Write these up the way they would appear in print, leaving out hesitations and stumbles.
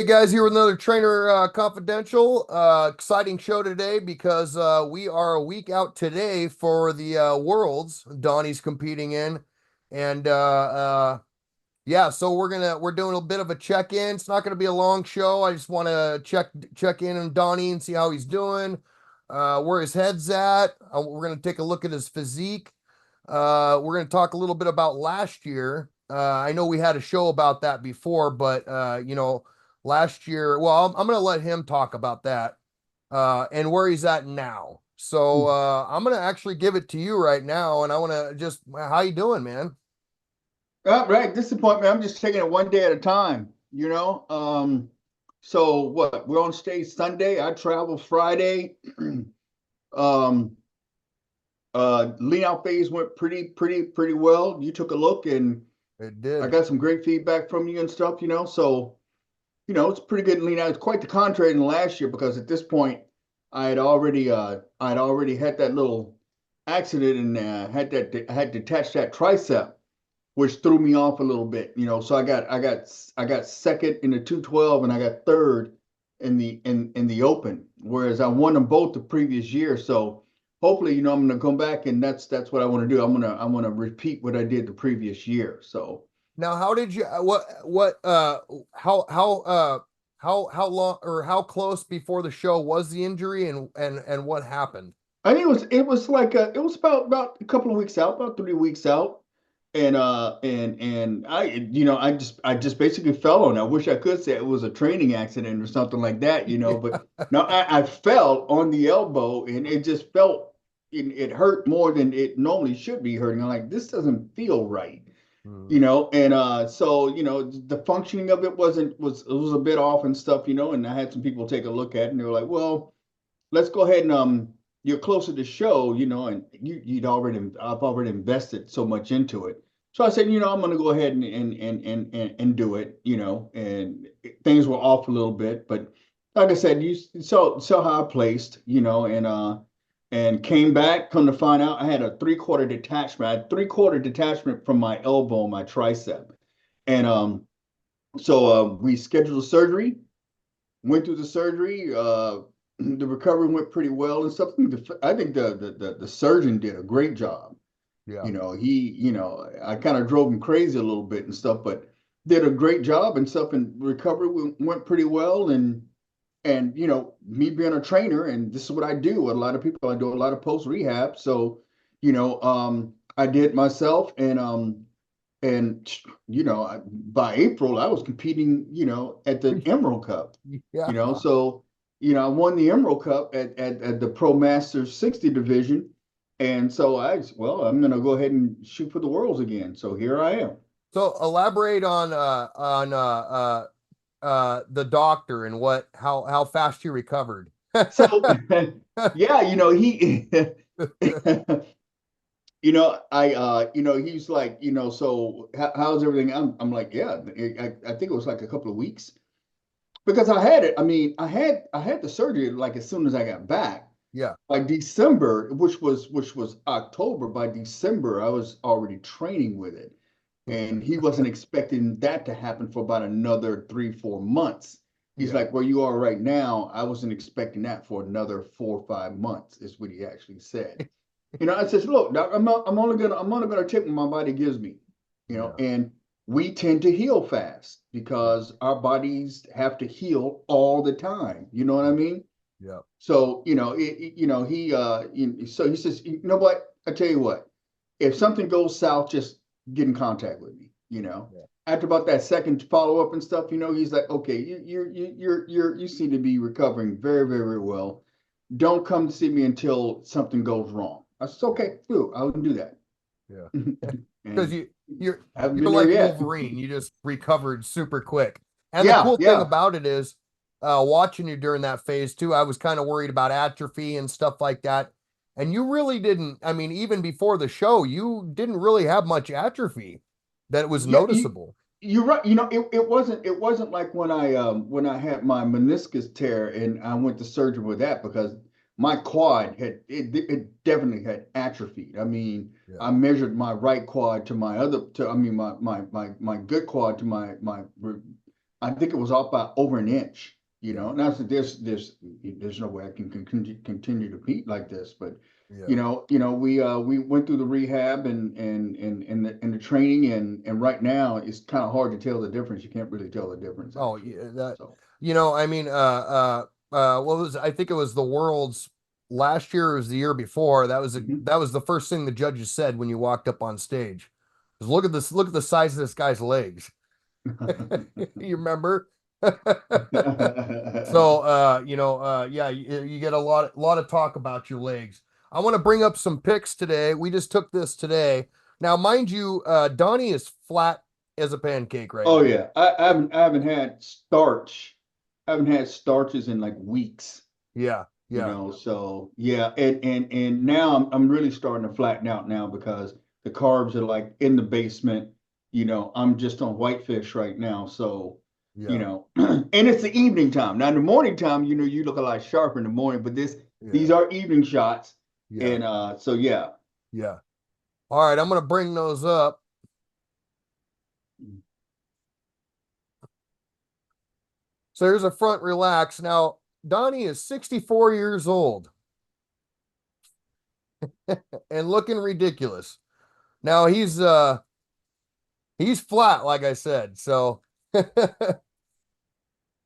guys, here with another Trainer Confidential. Exciting show today because we are a week out today for the Worlds Donnie's competing in, and yeah, so we're doing a bit of a check-in. It's not going to be a long show. I just want to check in on Donnie and see how he's doing, where his head's at. We're going to take a look at his physique. We're going to talk a little bit about last year. I know we had a show about that before, but last year, well, I'm going to let him talk about that and where he's at now. So I'm going to actually give it to you right now, and I want to just, how you doing, man? Right, disappointment. I'm just taking it one day at a time, you know. So what? We're on stage Sunday. I travel Friday. um, Lean out phase went pretty well. You took a look, and It I did. got some great feedback from you and stuff, you know. So it's pretty good lean out. It's quite the contrary than last year because at this point, I had already had that little accident and I had detached that tricep, which threw me off a little bit, you know. So I got second in the 212 and I got third in the open, whereas I won them both the previous year. So hopefully, I'm gonna come back and that's what I want to do. I'm gonna repeat what I did the previous year. So Now, how did you, how long or how close before the show was the injury and what happened? I think it was about a couple of weeks out, about 3 weeks out. And I just basically fell on it. I wish I could say it was a training accident or something like that, but no, I fell on the elbow and it just it hurt more than it normally should be hurting. I'm like, this doesn't feel right, Hmm. and so the functioning of it was a bit off and stuff, and I had some people take a look at it and they were like, well, let's go ahead and you're closer to show, and I've already invested so much into it. So I said, I'm gonna go ahead and do it, and things were off a little bit, but like I said, you saw how I placed, and came back. Come to find out, I had a three-quarter detachment. I had three-quarter detachment from my elbow, my tricep, and we scheduled a surgery, went through the surgery. The recovery went pretty well and stuff. I think the surgeon did a great job. Yeah. I kind of drove him crazy a little bit and stuff, but did a great job and stuff. And recovery went pretty well. And me being a trainer, and this is what I do with a lot of people. I do a lot of post rehab. So, I did myself, and by April I was competing, at the Emerald Cup. Yeah. So I won the Emerald Cup at the Pro Masters 60 division, and so I'm gonna go ahead and shoot for the Worlds again. So here I am. So elaborate on the doctor and how fast you recovered. So yeah, he he's like, so how's everything? I'm like, yeah, I think it was like a couple of weeks because I had it. I mean, I had the surgery like as soon as I got back. Yeah. By December, which was October, by December I was already training with it, and he wasn't expecting that to happen for about another 3-4 months. He's Yeah. like, "Where you are right now, I wasn't expecting that for another 4 or 5 months," is what he actually said. I says, "Look, doc, I'm only gonna take what my body gives me, Yeah. and we tend to heal fast Yeah. because our bodies have to heal all the time. You know what I mean?" Yeah. So, so he says, you know what? I tell you what, if something goes south, just get in contact with me. Yeah. After about that second follow up and stuff, he's like, okay, you seem to be recovering very, very, very well. Don't come to see me until something goes wrong. I said, okay, cool, I'll do that. Yeah. Because And you're haven't you're been there like yet. Wolverine. You just recovered super quick. And the Yeah, cool thing yeah. about it is, watching you during that phase too, I was kind of worried about atrophy and stuff like that. And you really didn't, I mean, even before the show, you didn't really have much atrophy that was Yeah, you noticeable. you're right. It wasn't like when I had my meniscus tear and I went to surgery with that because my quad it definitely had atrophied. I mean, Yeah. I measured my right quad to my other to I mean my good quad to my I think it was off by over an inch. You Yeah, know, now there's no way I can continue to compete like this, but yeah. we went through the rehab and the training, and right now it's kind of hard to tell the difference. You can't really tell the difference Oh, actually. yeah, that, So I mean, what was, I think it was the world's last year, or was the year before. mhm. That was the first thing the judges said when you walked up on stage. Was, look at this, look at the size of this guy's legs. You remember? So, yeah, you get a lot of talk about your legs. I want to bring up some pics today. We just took this today. Now, mind you, Donnie is flat as a pancake right Oh now. yeah, I haven't had starch. I haven't had starches in like weeks. Yeah, yeah, So yeah, and now I'm really starting to flatten out now because the carbs are like in the basement. I'm just on whitefish right now, so yeah, and it's the evening time. Now in the morning time, you look a lot sharper in the morning, but these yeah, are evening shots, yeah, and so yeah. yeah. All right, I'm gonna bring those up. So here's a front relax. Now, Donnie is 64 years old and looking ridiculous. Now he's flat, like I said. So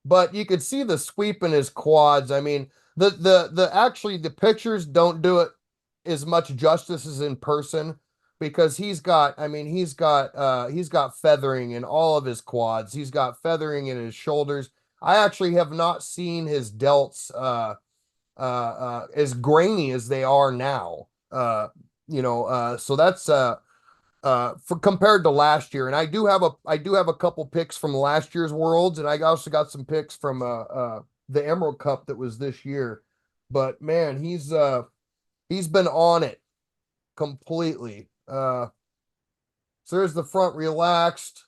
but you could see the sweep in his quads. I mean, the actually the pictures don't do it as much justice as in person because he's got feathering in all of his quads. He's got feathering in his shoulders. I actually have not seen his delts as grainy as they are now. So that's for compared to last year. And I do have a couple picks from last year's Worlds, and I also got some picks from the Emerald Cup that was this year. But man, he's been on it completely. So there's the front relaxed.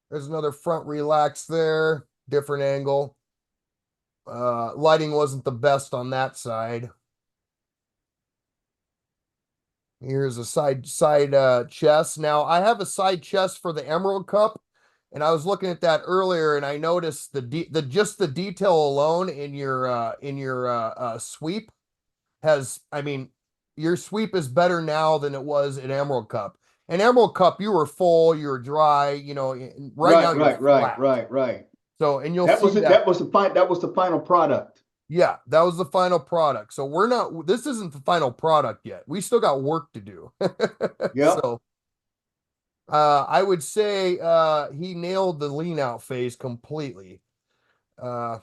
There's another front relaxed there, different angle. Lighting wasn't the best on that side. Here's a side chest. Now I have a side chest for the Emerald Cup, and I was looking at that earlier, and I noticed the just the detail alone in your sweep has. I mean, your sweep is better now than it was in Emerald Cup. In Emerald Cup, you were full, you were dry. Right now Right, you're right, right, flat. right, right. So, and you'll That see was it. that. That was the final product. Yeah, that was the final product. So we're not. This isn't the final product yet. We still got work to do. Yep. So. I would say he nailed the lean out phase completely. Uh,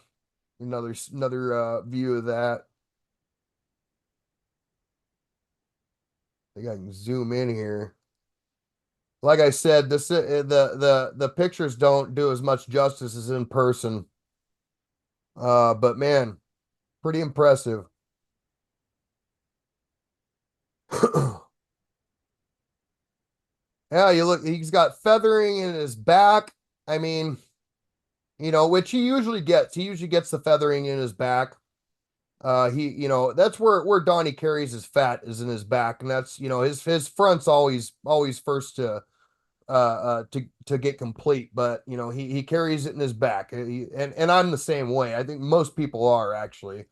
another view of that. I think I can zoom in here. Like I said, the pictures don't do as much justice as in person. But man, pretty impressive. Yeah, you look. He's got feathering in his back. I mean, which he usually gets. He usually gets the feathering in his back. That's where Donnie carries his fat is in his back, and that's his front's always first to get complete, but he carries it in his back. And I'm the same way. I think most people are actually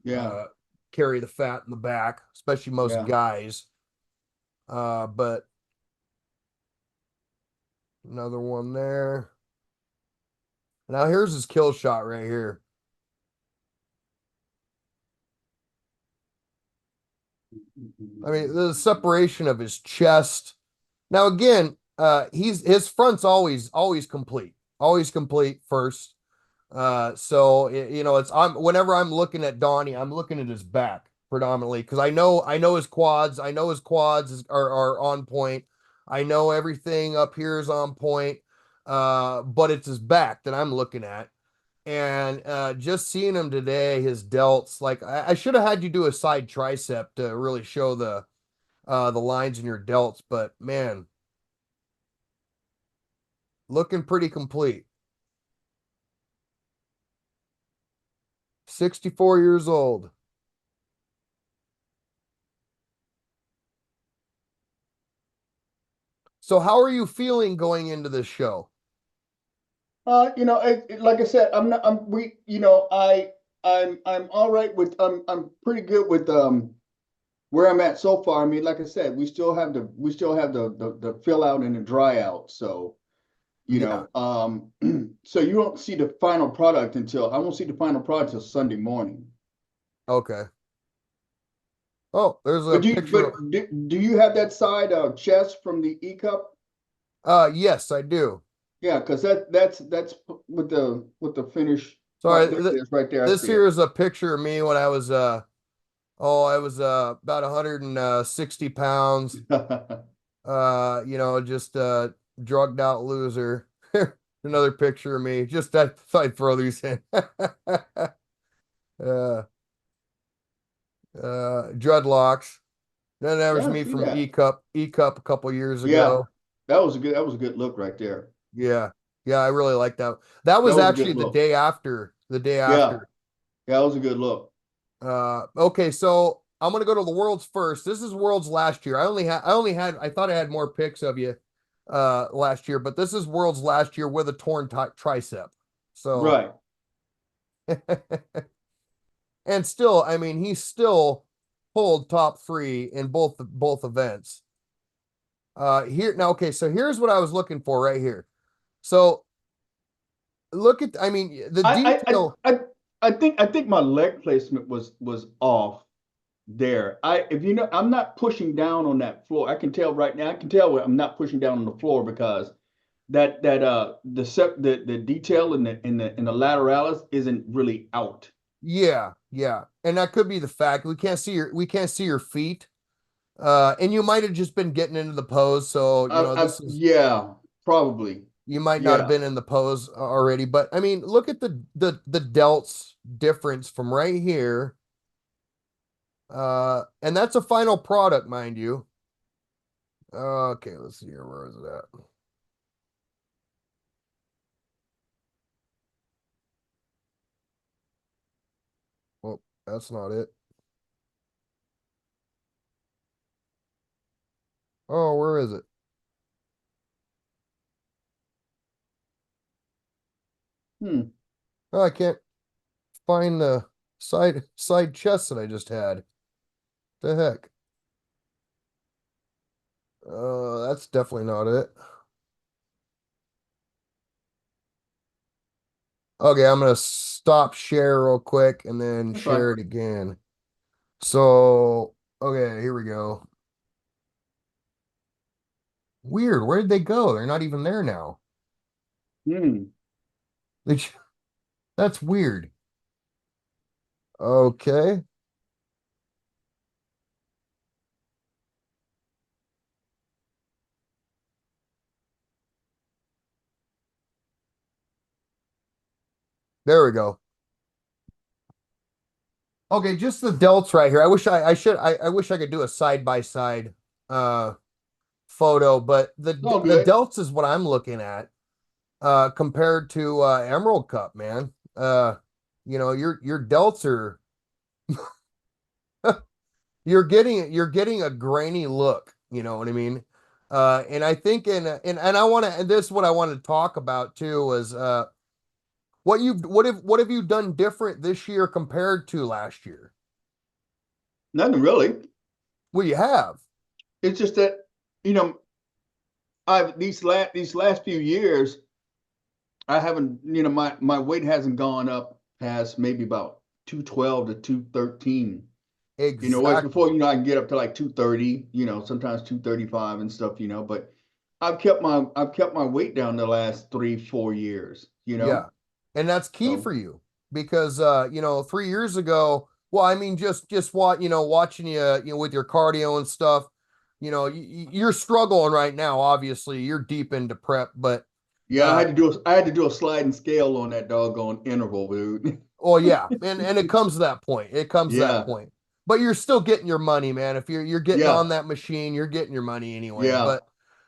Yeah. uh carry the fat in the back, especially most Yeah. guys. But another one there. Now here's his kill shot right here. I mean, the separation of his chest. Now again, his front's always complete, always complete first. So it's whenever I'm looking at Donnie, I'm looking at his back predominantly because I know his quads, are on point. I know everything up here is on point. But it's his back that I'm looking at. And just seeing him today, his delts, like I should have had you do a side tricep to really show the lines in your delts, but man, looking pretty complete. 64 years old. So how are you feeling going into this show? Like I said, I'm not. I'm we. I'm all right with. I'm pretty good with where I'm at so far. I mean, like I said, we still have the fill out and the dry out. So Yeah. so you won't see the final product until I won't see the final product until Sunday morning. Okay. Oh, there's a But picture. do you have that side chest from the E cup? Yes, I do. Yeah, because that's with the finish Sorry, part. There it is, right there. I this see here it. is a picture of me when I was I was about 160 pounds. Just drugged out loser. Another picture of me. Just I thought I'd throw these in. uh Dreadlocks. Then that was Yeah, I me see from that. E Cup a couple years Yeah, ago. that was a good look right there. Yeah. Yeah, I really like that. That That was was a actually good the look. day after. The day Yeah, after. yeah, that was a good look. Okay, so I'm gonna go to the world's first. This is world's last year. I thought I had more pics of you last year, but this is world's last year with a torn tricep. So Right. and still, I mean, he still pulled top three in both events. Here now, okay, so here's what I was looking for right here. So look at, I mean, the I I detail. I I I think my leg placement was off there. If you know, I'm not pushing down on that floor. I can tell right now. I can tell when I'm not pushing down on the floor because the detail in the lateralis isn't really out. Yeah, yeah. And that could be the fact we can't see your feet. And you might have just been getting into the pose, so this is Yeah, probably. you might not have Yeah. been in the pose already, but I mean, look at the delts difference from right here. And that's a final product, mind you. Okay, let's see here. Where is it at? Well, that's not it. Oh, where is it? Hmm. Oh, I can't find the side chest that I just had. The heck? That's definitely not it. Okay, I'm gonna stop share real quick and then That's fine. share it again. So, okay, here we go. Weird. Where did they go? They're not even there now. Hmm. They, that's weird. Okay, there we go. Okay, just the delts right here. I wish I could do a side by side photo, but It's all the good. delts is what I'm looking at compared to Emerald Cup, man. Your delts are you're getting a grainy look, you know what I mean? And I think and I want to and this is what I wanted to talk about too was what have you done different this year compared to last year? Nothing really. Well, you have. It's just that you know I've these last few years I haven't my weight hasn't gone up past maybe about 212 to 213. Whereas before, Exactly. I can get up to like 230, sometimes 235 and stuff, but I've kept my weight down the last 3-4 years. Yeah. And that's key So for you because 3 years ago, well, I mean just what, watching with your cardio and stuff, you're struggling right now, obviously. You're deep into prep, but yeah, I uh had to do a, I had to do a sliding scale on that doggone interval, dude. well, yeah, and it comes to that point. It comes to that Yeah, point. But you're still getting your money, man. If you're getting yeah, on that machine, you're getting your money anyway. yeah.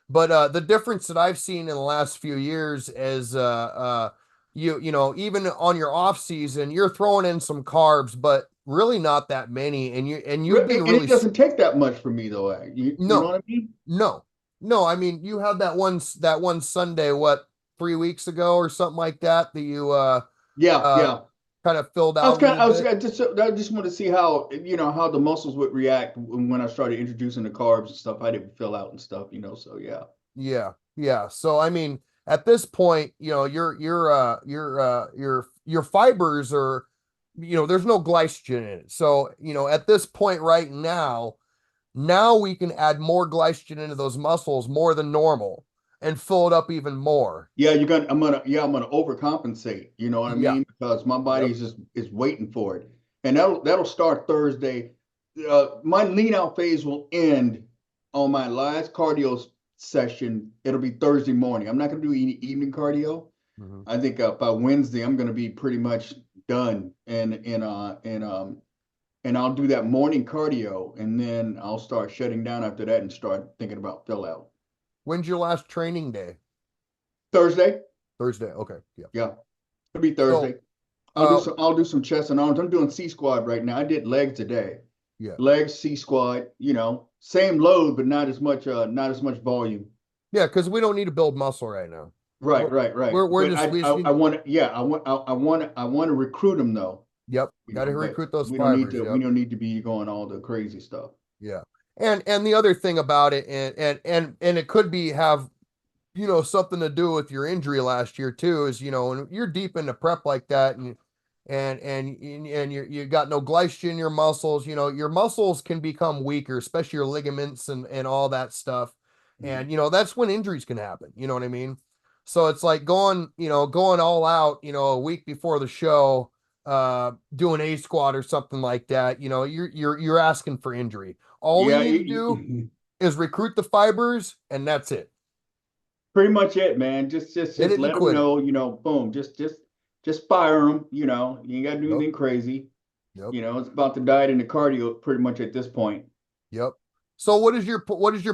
But the difference that I've seen in the last few years is even on your off season, you're throwing in some carbs, but really not that many. And you've been And really it doesn't take that much for me though. You know no, what I mean? no, no. I mean, you had that one Sunday, what? 3 weeks ago or something like that that you Yeah, uh yeah. kind of filled out a little bit. I just want to see how, how the muscles would react when I started introducing the carbs and stuff. I didn't fill out and stuff, so yeah. Yeah, yeah. So I mean, at this point, your fibers are, there's no glycogen in it. So, at this point right now we can add more glycogen into those muscles more than normal and fill it up even more. Yeah, I'm gonna overcompensate, you know what I Yeah. mean? Because my body Yep. is waiting for it. And that'll start Thursday. My lean out phase will end on my last cardio session. It'll be Thursday morning. I'm not gonna do any evening cardio. Mhm. I think by Wednesday I'm gonna be pretty much done, and I'll do that morning cardio, and then I'll start shutting down after that and start thinking about fill out. When's your last training day? Thursday, Thursday. Okay. Yeah. yeah, it'll be So, Thursday. uh, I'll do some chest and arms. I'm doing C squad right now. I did legs today. yeah. Legs, C squad, same load, but not as much volume. Yeah, because we don't need to build muscle right now. Right, We're, right, right. we're But just, we just I need, want to, yeah, I want to recruit them though, yep. Got to but recruit those fibers. we Yep. don't need to be going all the crazy stuff. Yeah. And the other thing about it, and it could be have, something to do with your injury last year too, is, when you're deep into prep like that and you got no glycogen in your muscles, your muscles can become weaker, especially your ligaments and all that stuff. Mhm. And that's when injuries can happen. You know what I mean? So it's like going all out, a week before the show, doing a squat or something like that, you're asking for injury. All we Yeah, need to do is recruit the fibers, and that's it. pretty much it, man. Hit Just it and let them quit it. know, boom, just fire them. You ain't got to do Yep. anything crazy. Yep. It's about the diet and the cardio pretty much at this point. Yep. So what is your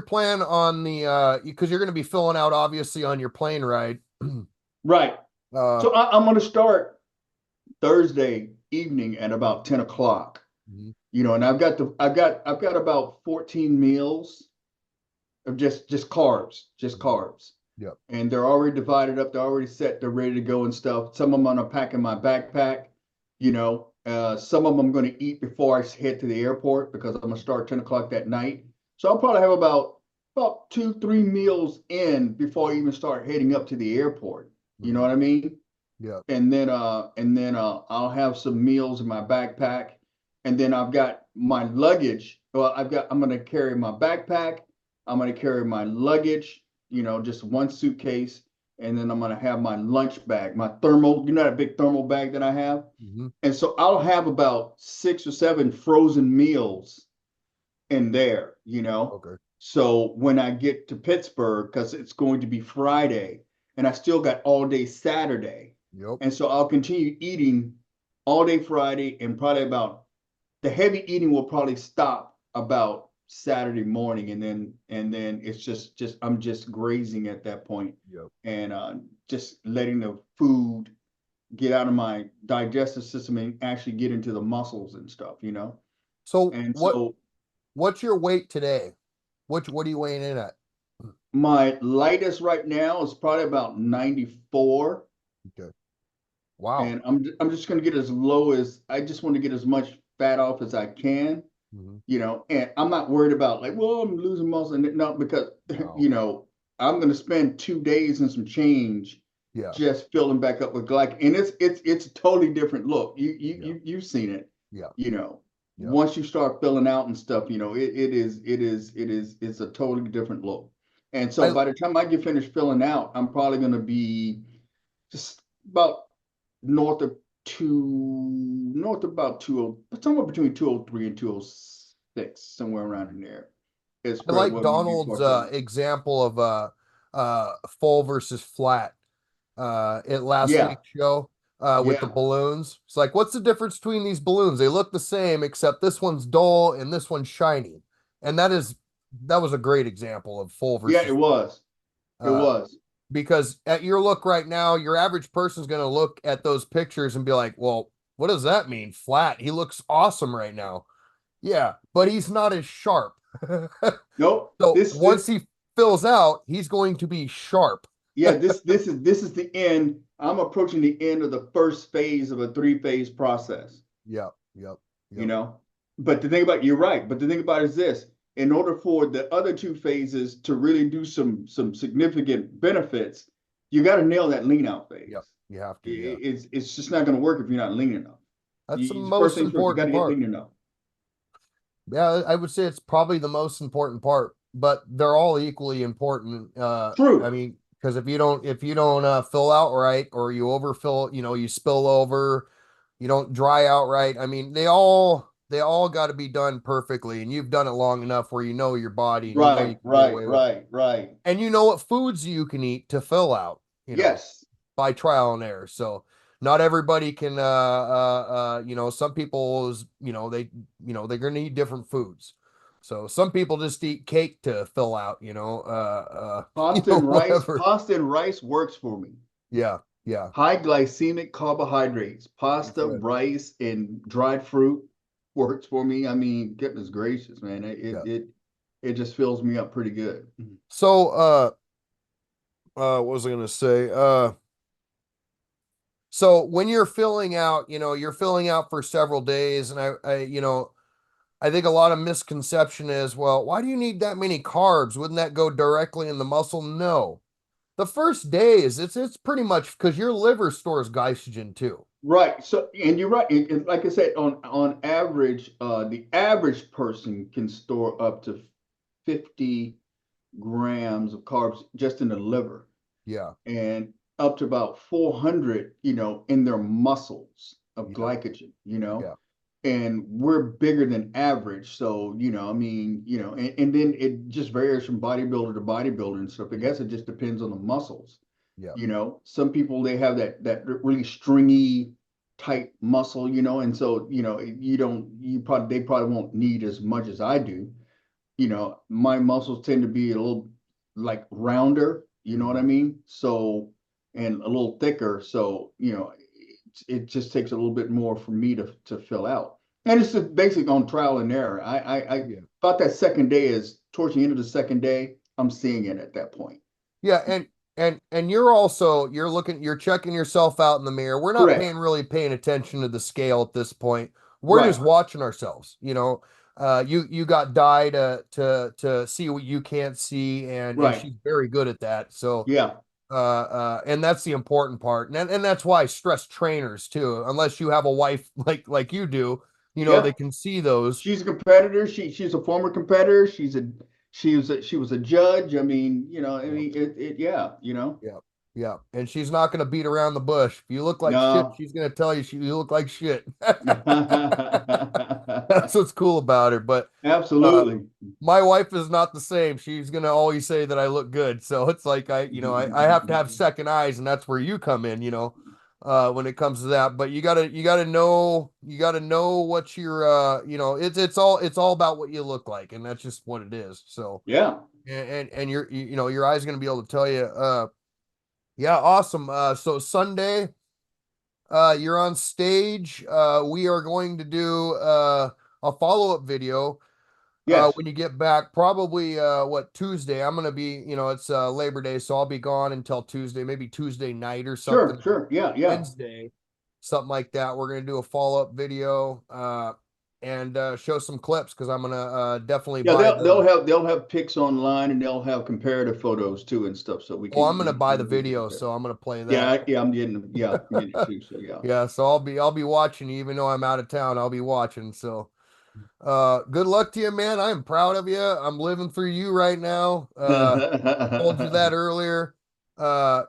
plan on the because you're going to be filling out obviously on your plane ride. Right. uh So I'm going to start Thursday evening at about 10 o'clock. mhm, And I've got about 14 meals of just carbs, just mhm. carbs. Yep. And they're already divided up, they're already set, they're ready to go and stuff. Some of them I'm gonna pack in my backpack, some of them I'm gonna eat before I head to the airport because I'm gonna start 10 o'clock that night. So I'll probably have about 2, 3 meals in before I even start heading up to the airport. You know Mhm. what I mean? Yep. And then I'll have some meals in my backpack, and then I've got my luggage. Well, I'm gonna carry my backpack. I'm gonna carry my luggage. Just one suitcase, and then I'm gonna have my lunch bag, my thermal. That big thermal bag that I have, Mhm. and so I'll have about 6 or 7 frozen meals in there. Okay. So when I get to Pittsburgh, because it's going to be Friday, and I still got all day Saturday, Yep. and so I'll continue eating all day Friday, and probably about the heavy eating will probably stop about Saturday morning, and then it's just I'm just grazing at that point, Yep. and just letting the food get out of my digestive system and actually get into the muscles and stuff. So And so what's your weight today? What are you weighing in at? my lightest right now is probably about 94, Okay. Wow. and I'm just going to get as low as I just want to get as much fat off as I can, Mhm. and I'm not worried about like, well, I'm losing muscle, and no, because No. I'm going to spend 2 days and some change Yeah. just filling back up with glycogen, and it's a totally different look. Yeah. You've seen it, Yeah. you know. Yeah. Once you start filling out and stuff, it's a totally different look. And so I by the time I get finished filling out, I'm probably going to be just about north of north of about 20, but somewhere between 203 and 206, somewhere around in there is I where like what I'm gonna be Donald's focusing. example of full versus flat at last Yeah, week's show with the yeah, balloons. It's like, what's the difference between these balloons? They look the same, except this one's dull and this one's shiny. And that was a great example of full yeah, versus it uh was. because at your look right now, your average person's gonna look at those pictures and be like, well, what does that mean? Flat. He looks awesome right now. Yeah, but he's not as sharp. Nope, So this once he fills out, he's going to be sharp. yeah, this is the end. I'm approaching the end of the first phase of a three-phase process, Yep, yep, you yep. know. But the thing about you're right, but the thing about it is this, in order for the other two phases to really do some significant benefits, you got to nail that lean out Yep. phase. You have to, yeah. It's just not going to work if you're not lean enough. That's the First most things first, you got important to get part. lean enough. Yeah, I would say it's probably the most important part, but they're all equally important. I True. mean, because if you don't fill out right, or you overfill, you spill over, you don't dry out right. I mean, they all got to be done perfectly, and you've done it long enough where you know your body and you know you Right, can get right, away with, right, right. and you know what foods you can eat to fill out, Yes. by trial and error. So not everybody can some people they're gonna eat different foods. So some people just eat cake to fill out, whatever. Pasta and rice works for me. Yeah, yeah. High glycemic carbohydrates, It's pasta, good. rice, and dried fruit works for me. I mean, goodness gracious, man, Yeah. it just fills me up pretty good. So what was I gonna say? So when you're filling out, you're filling out for several days, and I think a lot of misconception is, well, why do you need that many carbs? Wouldn't that go directly in the muscle? No. The first day it's pretty much because your liver stores glycogen too. Right. So, and you're right. And like I said, on average, the average person can store up to 50 grams of carbs just in the liver, Yeah, and up to about 400, in their muscles of yeah, glycogen, yeah, and we're bigger than average. So, I mean, and then it just varies from bodybuilder to bodybuilder and stuff. I yeah, guess it just depends on the muscles. yeah, Some people they have that really stringy tight muscle, and so, you probably they probably won't need as much as I do. My muscles tend to be a little like rounder, you know what I hmm, mean? So, and a little thicker. So, it just takes a little bit more for me to fill out. And it's just basic on trial and error. I yeah. thought that second day is towards the end of the second day, I'm seeing it at that point. Yeah, and you're checking yourself out in the mirror. We're not Correct. paying attention to the scale at this point. We're Right. just watching ourselves. You got Di to see what you can't see, and Right. she's very good at that. So Yeah. and that's the important part, and that's why stress trainers too, unless you have a wife like you do, they Yeah. can see those. She's a competitor. She's a former competitor. She was a judge. I mean, Yeah, yeah, yeah, yeah, and she's not going to beat around the bush. If you look like shit, No. she's going to tell you you look like shit. That's what's cool about her. But uh Absolutely. my wife is not the same. She's gonna always say that I look good. So it's like I have to have second eyes, and that's where you come in, when it comes to that. But you gotta know what you're it's all about what you look like, and that's just what it is. So Yeah. and your eyes are gonna be able to tell you, yeah, awesome. So Sunday, you're on stage. We are going to do a follow-up video Yes. when you get back, probably Tuesday. I'm gonna be, it's Labor Day, so I'll be gone until Tuesday, maybe Tuesday night or Sure. something, Sure. Yeah. Yeah. Wednesday, something like that. We're gonna do a follow-up video and show some clips because I'm gonna definitely Yeah. buy the They'll have pics online, and they'll have comparative photos too and stuff, so well, I'm gonna we buy the can video, compare. so I'm gonna play that. Yeah. Yeah. I'm getting it too. So yeah. Yeah, so I'll be watching, even though I'm out of town, I'll be watching. So good luck to you, man. I am proud of you. I'm living through you right now. Told you that earlier. I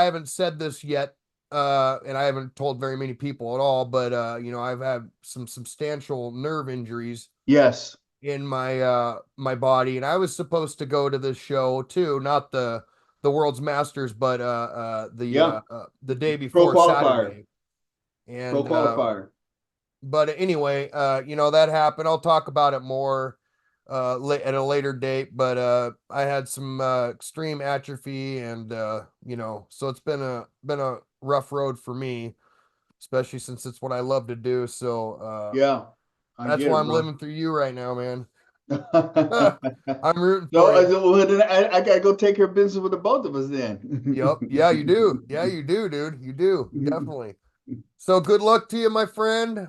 haven't said this yet, and I haven't told very many people at all, but I've had some substantial nerve injuries Yes. in my body, and I was supposed to go to this show too, not the World's Masters, but Yeah. the day Pro before qualifier. Saturday. Pro And qualifier. but anyway, that happened. I'll talk about it more at a later date, but I had some extreme atrophy, and so it's been a rough road for me, especially since it's what I love to do. So Yeah. I that's get why it, I'm bro. living through you right now, man. I'm rooting So, for you. well, then I gotta go take care of business with the both of us then. Yep. Yeah, you do. Yeah, you do, dude. You do. Definitely. So good luck to you, my friend.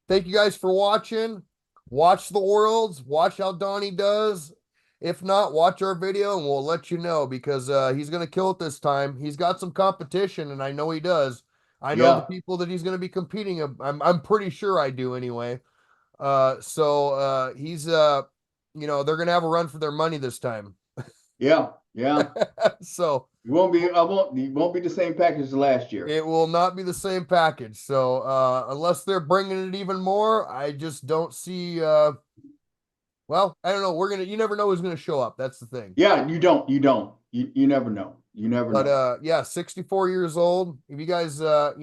Thank you guys for watching. Watch the worlds. Watch how Donnie does. If not, watch our video and we'll let you know because he's gonna kill it this time. He's got some competition, and I know he does. I know the Yeah, people that he's gonna be competing. I'm pretty sure I do anyway. He's they're gonna have a run for their money this time. yeah, yeah. So It won't be. I won't. It won't be the same package as last year. it will not be the same package. So unless they're bringing it even more, I just don't see. Well, I don't know. You never know who's gonna show up. That's the thing. Yeah, you don't. You don't. You never know. You never But know. yeah, 64 years old. If you guys if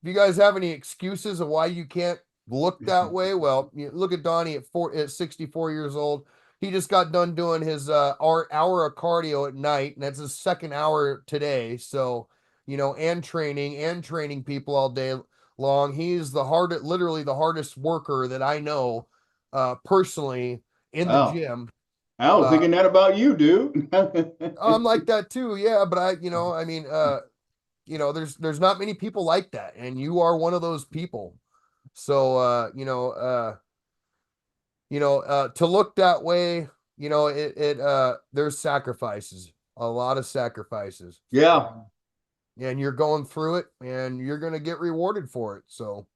you guys have any excuses of why you can't look that way, well, you look at Donnie at 64 years old. He just got done doing his hour of cardio at night, and that's his second hour today. So, and training people all day long. He's literally the hardest worker that I know personally in the Wow. gym. I was Uh, thinking that about you, dude. I'm like that too, yeah, but there's not many people like that, and you are one of those people. So to look that way, there's sacrifices, a lot of sacrifices. Yeah. And you're going through it and you're gonna get rewarded for it. So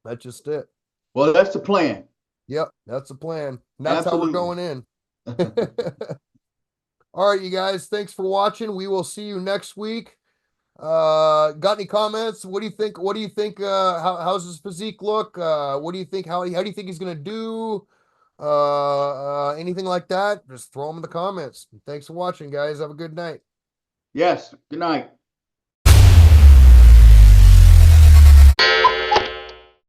that's just it. Well, that's the plan. Yep, that's the plan. And that's how we're Absolutely. going in. All right, you guys, thanks for watching. We will see you next week. Got any comments? What do you think how's his physique look? What do you think how do you think he's gonna do? Anything like that? Just throw them in the comments. Thanks for watching, guys. Have a good night. Yes. Good night.